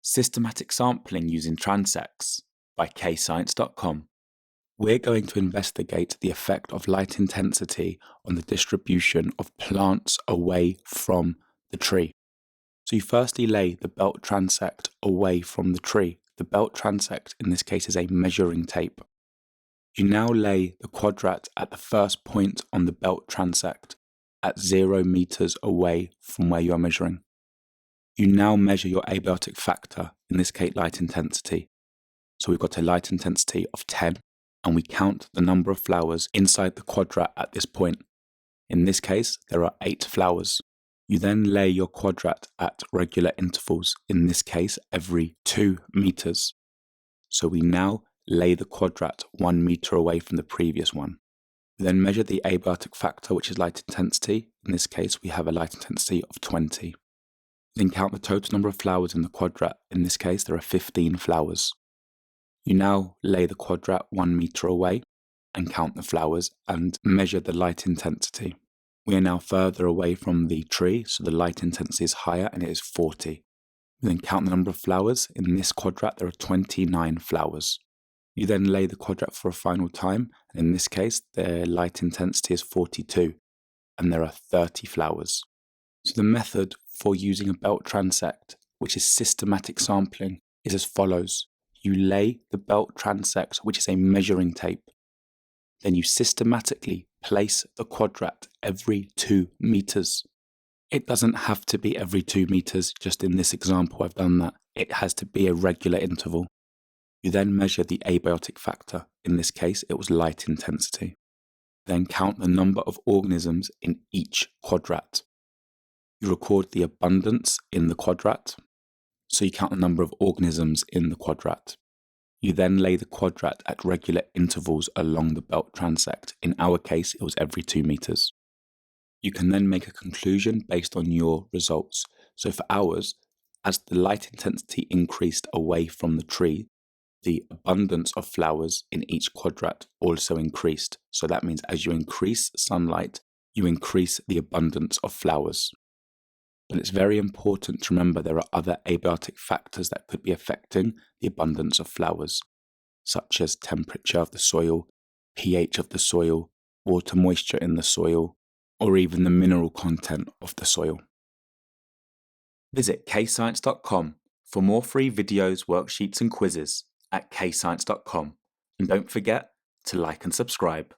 Systematic Sampling Using Transects by kscience.com. We're going to investigate the effect of light intensity on the distribution of plants away from the tree. So you firstly lay the belt transect away from the tree. The belt transect in this case is a measuring tape. You now lay the quadrat at the first point on the belt transect at 0 meters away from where you are measuring. You now measure your abiotic factor, in this case light intensity. So we've got a light intensity of 10, and we count the number of flowers inside the quadrat at this point. In this case, there are 8 flowers. You then lay your quadrat at regular intervals, in this case every 2 meters. So we now lay the quadrat 1 meter away from the previous one. We then measure the abiotic factor, which is light intensity. In this case, we have a light intensity of 20. Then count the total number of flowers in the quadrat. In this case, there are 15 flowers. You now lay the quadrat 1 meter away and count the flowers and measure the light intensity. We are now further away from the tree, so the light intensity is higher and it is 40. We then count the number of flowers. In this quadrat, there are 29 flowers. You then lay the quadrat for a final time, and in this case, the light intensity is 42, and there are 30 flowers. So the method for using a belt transect, which is systematic sampling, is as follows. You lay the belt transect, which is a measuring tape. Then you systematically place the quadrat every 2 meters. It doesn't have to be every 2 meters, just in this example I've done that. It has to be a regular interval. You then measure the abiotic factor. In this case, it was light intensity. Then count the number of organisms in each quadrat. You record the abundance in the quadrat, so you count the number of organisms in the quadrat. You then lay the quadrat at regular intervals along the belt transect. In our case, it was every 2 meters. You can then make a conclusion based on your results. So for ours, as the light intensity increased away from the tree, the abundance of flowers in each quadrat also increased. So that means as you increase sunlight, you increase the abundance of flowers. But it's very important to remember there are other abiotic factors that could be affecting the abundance of flowers, such as temperature of the soil, pH of the soil, water moisture in the soil, or even the mineral content of the soil. Visit kscience.com for more free videos, worksheets and quizzes at kscience.com. And don't forget to like and subscribe.